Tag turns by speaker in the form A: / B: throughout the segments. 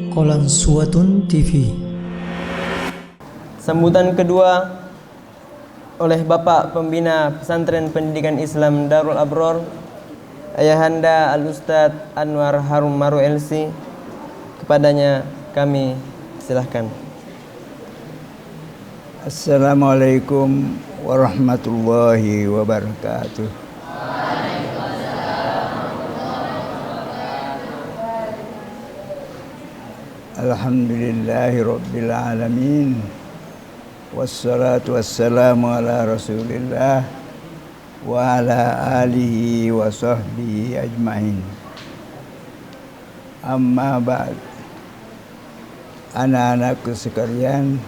A: Qalansuwatun TV.
B: Sambutan kedua oleh Bapak Pembina Pesantren Pendidikan Islam Darul Abror, Ayahanda Al-Ustadz Anwar Harum Maru LC. Kepadanya kami silahkan.
C: Assalamualaikum warahmatullahi wabarakatuh. Alhamdulillahi rabbil alamin. Wassalatu wassalamu ala rasulillah wa ala alihi wa sahbihi ajmain. Amma ba'd. Anak-anakku sekalian,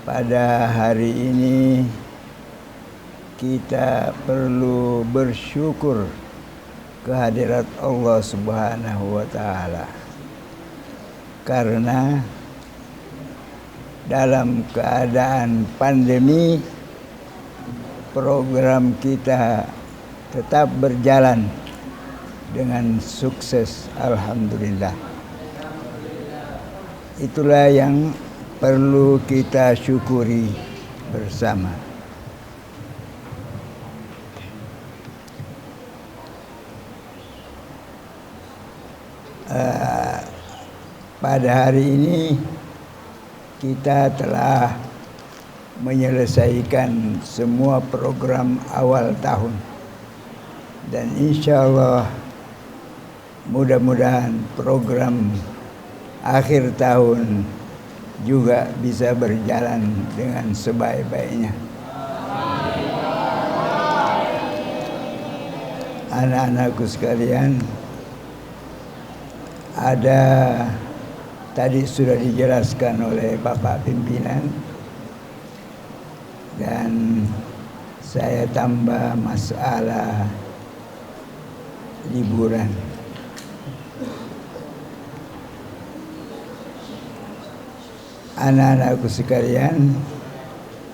C: pada hari ini kita perlu bersyukur kehadirat Allah Subhanahu wa taala. Karena dalam keadaan pandemi, program kita tetap berjalan dengan sukses, alhamdulillah. Itulah yang perlu kita syukuri bersama. Pada hari ini kita telah menyelesaikan semua program awal tahun, dan insya Allah mudah-mudahan program akhir tahun juga bisa berjalan dengan sebaik-baiknya. Anak-anakku sekalian, tadi sudah dijelaskan oleh Bapak Pimpinan, dan saya tambah masalah liburan. Anak-anakku sekalian,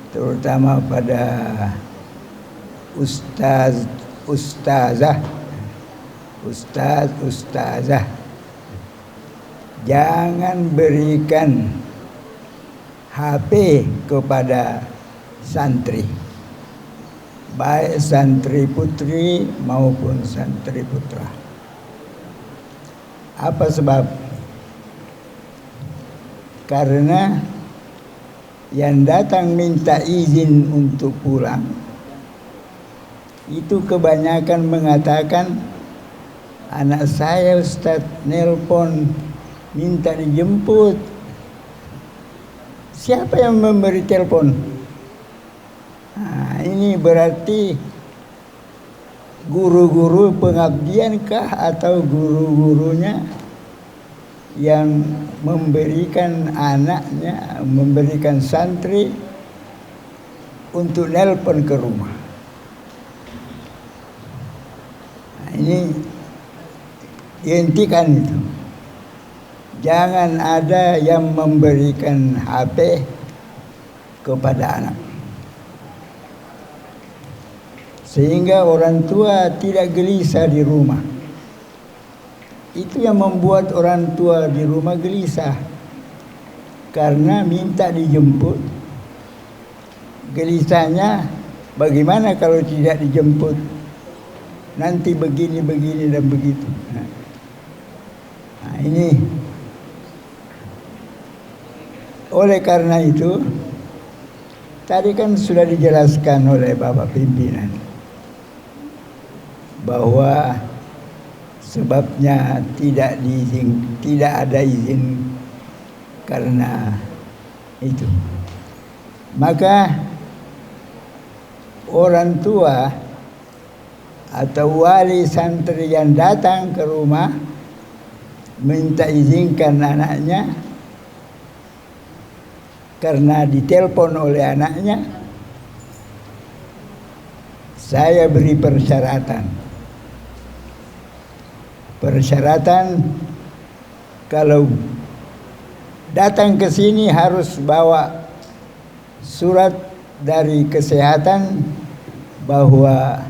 C: terutama pada ustazah, jangan berikan HP kepada santri, baik santri putri maupun santri putra. Apa sebab? Karena yang datang minta izin untuk pulang itu kebanyakan mengatakan, anak saya Ustaz nelpon minta dijemput. Siapa yang memberi telepon? Nah, ini berarti guru-guru pengabdiankah atau guru-gurunya yang memberikan anaknya, memberikan santri untuk nelpon ke rumah? Nah, ini dihentikan itu. Jangan ada yang memberikan HP kepada anak, sehingga orang tua tidak gelisah di rumah. Itu yang membuat orang tua di rumah gelisah, karena minta dijemput. Gelisahnya, bagaimana kalau tidak dijemput? Nanti begini dan begitu. Nah, ini oleh karena itu, tadi kan sudah dijelaskan oleh Bapak Pimpinan bahwa sebabnya tidak ada izin karena itu. Maka orang tua atau wali santri yang datang ke rumah minta izinkan anaknya karena ditelepon oleh anaknya, saya beri persyaratan. Kalau datang ke sini harus bawa surat dari kesehatan bahwa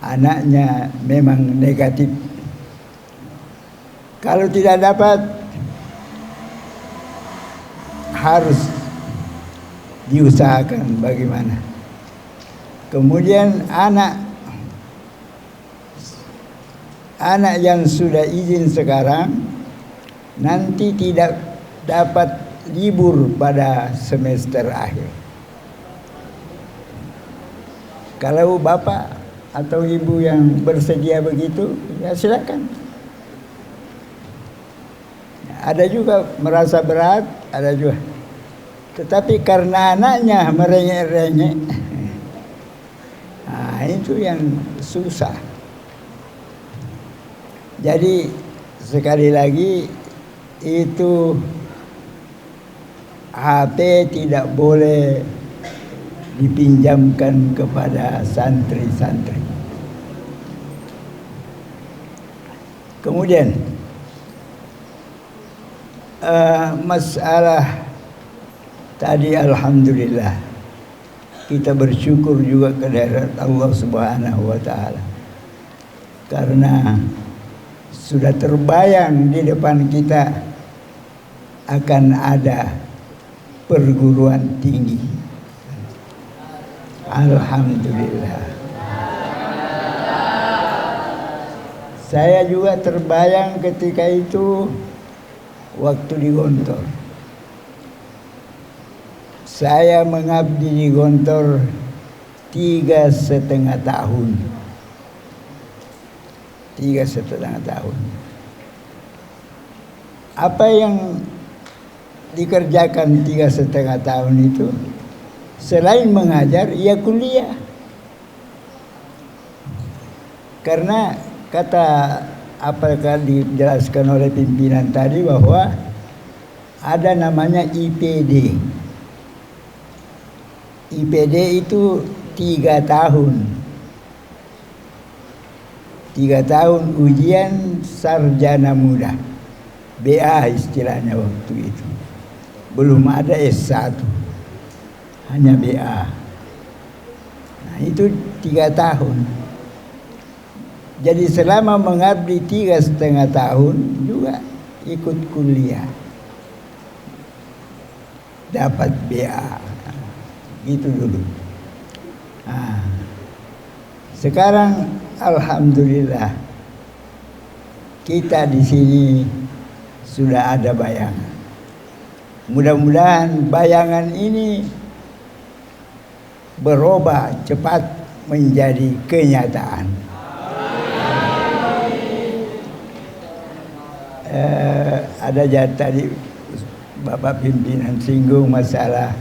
C: anaknya memang negatif. Kalau tidak dapat, harus diusahakan bagaimana. Kemudian anak yang sudah izin sekarang nanti tidak dapat libur pada semester akhir. Kalau bapak atau ibu yang bersedia begitu, ya silakan. Ada juga merasa berat, ada juga. Tetapi karena anaknya merengek-rengek, nah itu yang susah. Jadi sekali lagi itu HP tidak boleh dipinjamkan kepada santri-santri. Kemudian masalah tadi, alhamdulillah kita bersyukur juga kepada Allah Subhanahu wa taala karena sudah terbayang di depan kita akan ada perguruan tinggi. Alhamdulillah. Saya juga terbayang ketika itu waktu di Gontor. Saya mengabdi di Gontor 3,5 tahun. 3,5 tahun. Apa yang dikerjakan 3,5 tahun itu? Selain mengajar, ia kuliah. Karena kata apakah dijelaskan oleh pimpinan tadi bahwa ada namanya IPD. IPD itu 3 tahun. 3 tahun ujian sarjana muda. BA istilahnya waktu itu. Belum ada S1. Hanya BA. Nah itu 3 tahun. Jadi selama mengabdi 3,5 tahun juga ikut kuliah. Dapat BA. Gitu dulu. Nah, sekarang alhamdulillah kita di sini sudah ada bayangan. Mudah-mudahan bayangan ini berubah cepat menjadi kenyataan. Ada tadi Bapak pimpinan singgung masalah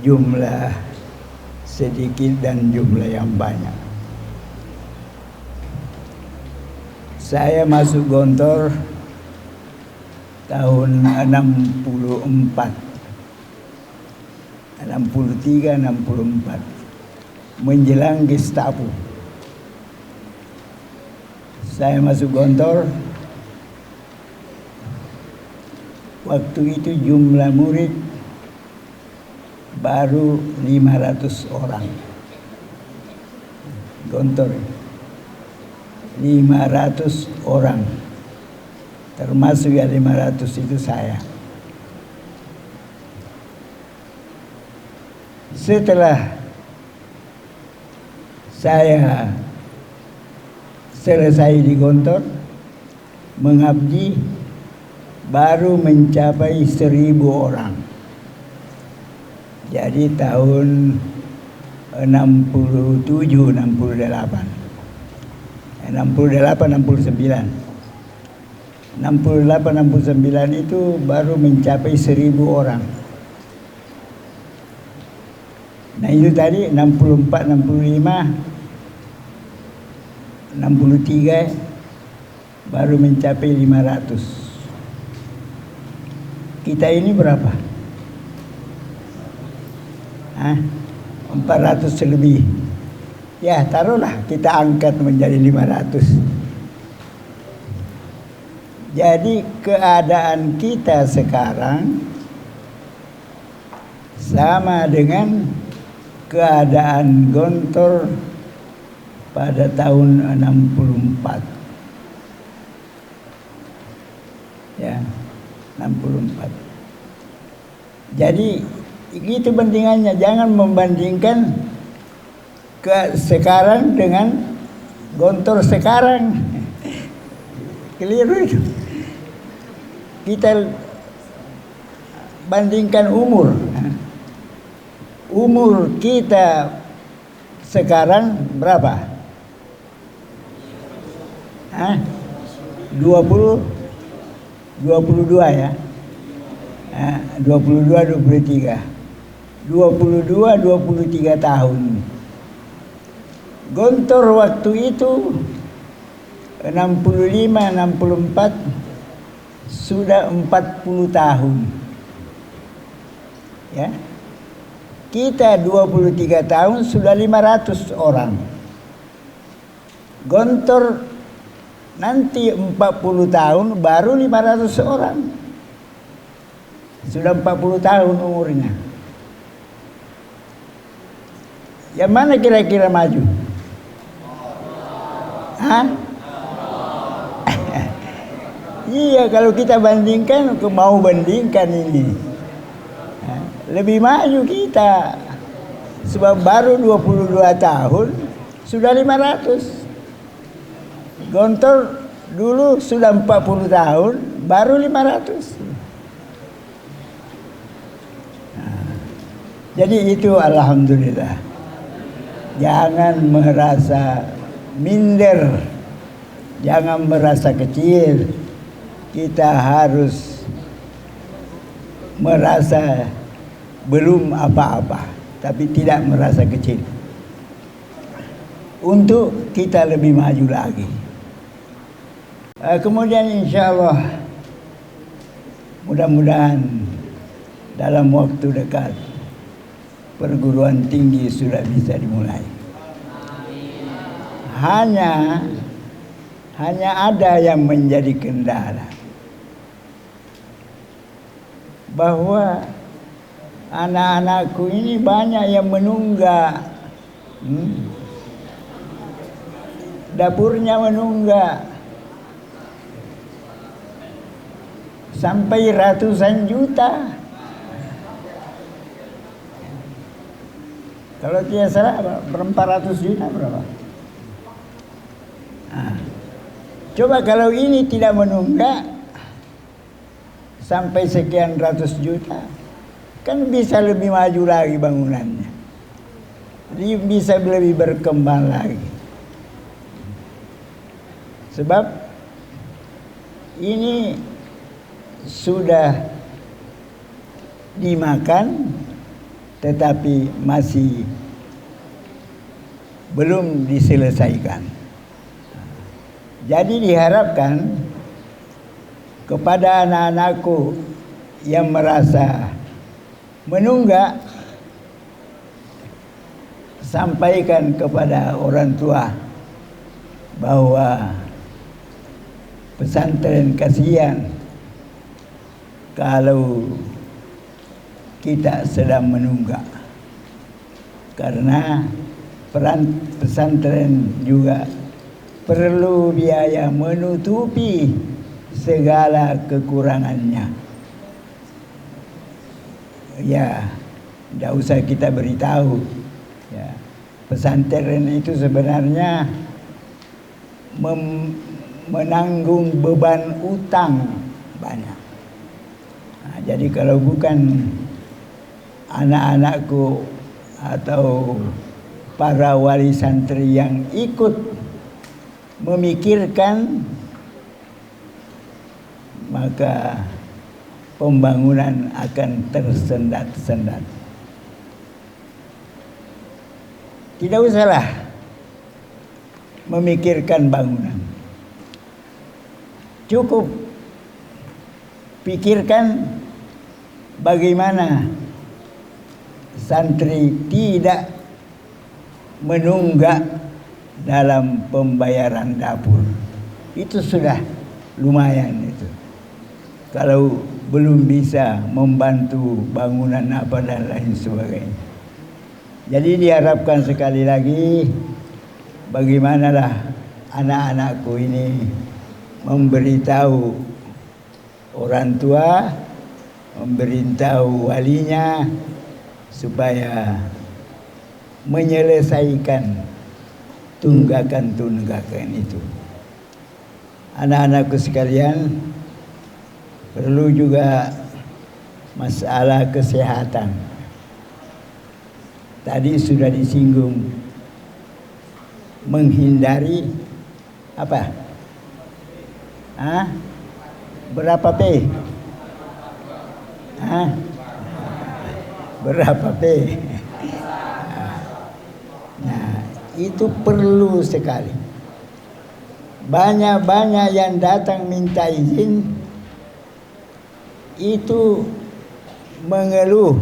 C: jumlah sedikit dan jumlah yang banyak. Saya masuk Gontor tahun 64. 63, 64 menjelang Gestapo. Saya masuk Gontor. Waktu itu jumlah murid baru 500 orang. Gontor 500 orang. Termasuk ya 500 itu saya. Setelah saya selesai di Gontor, mengabdi, baru mencapai 1.000 orang. Jadi tahun 67, 68. 68, 69. 68, 69 itu baru mencapai 1.000 orang. Nah itu tadi 64, 65, 63 baru mencapai 500. Kita ini berapa? 400 lebih. Ya taruhlah kita angkat menjadi 500. Jadi keadaan kita sekarang sama dengan keadaan Gontor pada tahun 64. Ya, 64. Jadi itu bandingannya, jangan membandingkan ke sekarang dengan Gontor sekarang. Keliru itu. Kita bandingkan umur. Umur kita sekarang berapa? 22 ya. 23 tahun. Gontor waktu itu 65, 64 sudah 40 tahun. Ya. Kita 23 tahun sudah 500 orang. Gontor nanti 40 tahun baru 500 orang. Sudah 40 tahun umurnya. Yang mana kira-kira maju? Iya, kalau kita bandingkan, mau bandingkan ini, lebih maju kita. Sebab baru 22 tahun sudah 500. Gontor dulu sudah 40 tahun baru 500. Jadi itu alhamdulillah. Jangan merasa minder, jangan merasa kecil. Kita harus merasa belum apa-apa, tapi tidak merasa kecil. Untuk kita lebih maju lagi. Kemudian insya Allah, mudah-mudahan dalam waktu dekat perguruan tinggi sudah bisa dimulai. Hanya ada yang menjadi kendala, bahwa anak-anakku ini banyak yang menunggak, dapurnya menunggak sampai ratusan juta. Kalau tidak salah 400 juta berapa? Coba kalau ini tidak menunggak sampai sekian ratus juta, kan bisa lebih maju lagi bangunannya. Jadi bisa lebih berkembang lagi. Sebab ini sudah dimakan tetapi masih belum diselesaikan. Jadi diharapkan kepada anak-anakku yang merasa menunggak, sampaikan kepada orang tua bahwa pesantren kasihan kalau kita sedang menunggak, karena peran pesantren juga perlu biaya menutupi segala kekurangannya. Ya, tidak usah kita beritahu. Ya, pesantren itu sebenarnya menanggung beban utang banyak. Nah, jadi kalau bukan anak-anakku atau para wali santri yang ikut memikirkan, maka pembangunan akan tersendat-sendat. Tidak usahlah memikirkan bangunan, cukup pikirkan bagaimana santri tidak menunggak dalam pembayaran dapur. Itu sudah lumayan itu. Kalau belum bisa membantu bangunan apa dan lain sebagainya. Jadi diharapkan sekali lagi, bagaimanalah anak-anakku ini memberitahu orang tua memberitahu walinya supaya menyelesaikan tunggakan-tunggakan itu. Anak-anakku sekalian, perlu juga masalah kesehatan. Tadi sudah disinggung, menghindari apa? Berapa P? Berapa P? Nah, itu perlu sekali. Banyak-banyak yang datang minta izin itu mengeluh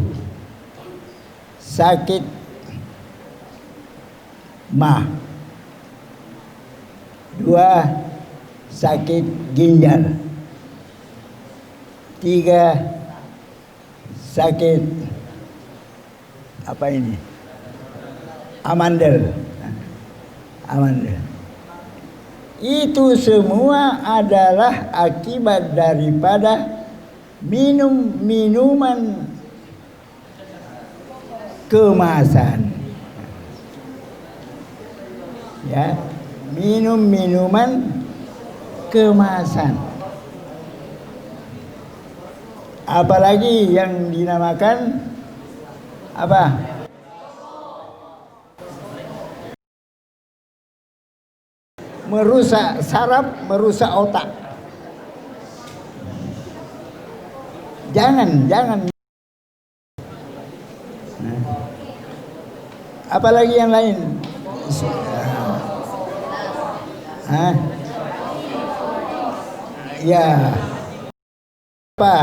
C: sakit mah, 2 sakit ginjal, 3 sakit apa ini? Amandel. Itu semua adalah akibat daripada minum minuman kemasan. Ya, minum minuman kemasan. Apalagi yang dinamakan apa? Merusak saraf, merusak otak. Jangan. Apalagi yang lain? Ya. Apa?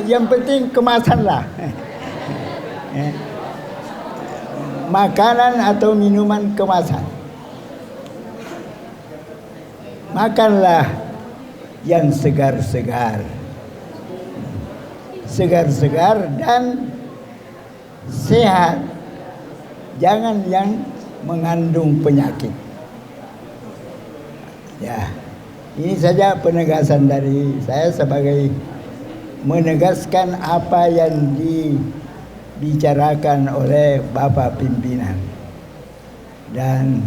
C: Yang penting kemasan lah. Makanan atau minuman kemasan. Makanlah yang segar-segar. Segar-segar dan sehat. Jangan yang mengandung penyakit. Ya, ini saja penegasan dari saya sebagai menegaskan apa yang dibicarakan oleh Bapak Pimpinan. Dan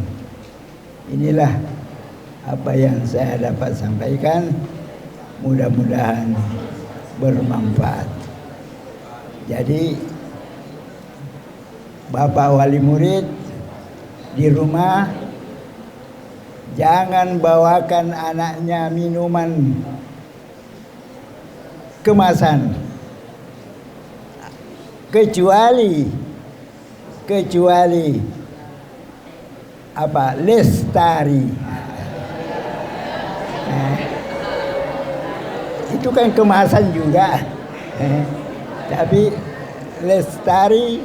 C: inilah apa yang saya dapat sampaikan, mudah-mudahan bermanfaat. Jadi Bapak wali murid di rumah jangan bawakan anaknya minuman kemasan, kecuali apa? Lestari. Itu kan kemasan juga. Tapi Lestari,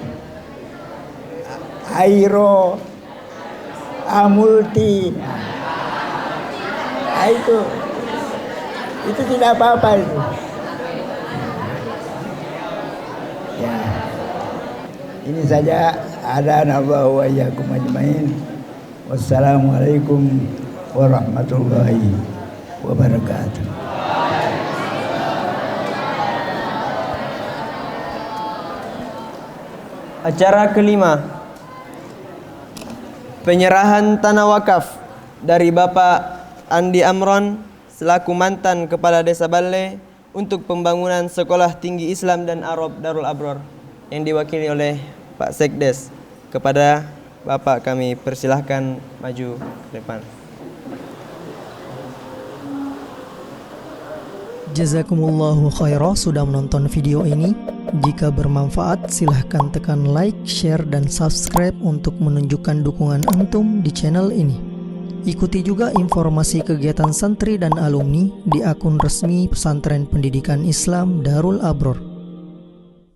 C: Airo, Amulti, itu tidak apa-apa itu. Ya, ini saja. Adanallahu wa iyyakum ajmain. Wassalamualaikum warahmatullahi wabarakatuh.
B: Acara kelima, penyerahan tanah wakaf dari Bapak Andi Amron selaku mantan Kepala Desa Balle untuk pembangunan Sekolah Tinggi Islam dan Arab Darul Abror yang diwakili oleh Pak Sekdes. Kepada Bapak kami persilahkan maju ke depan.
A: Jazakumullahu khairah sudah menonton video ini. Jika bermanfaat, silahkan tekan like, share, dan subscribe untuk menunjukkan dukungan antum di channel ini. Ikuti juga informasi kegiatan santri dan alumni di akun resmi Pesantren Pendidikan Islam Darul Abror.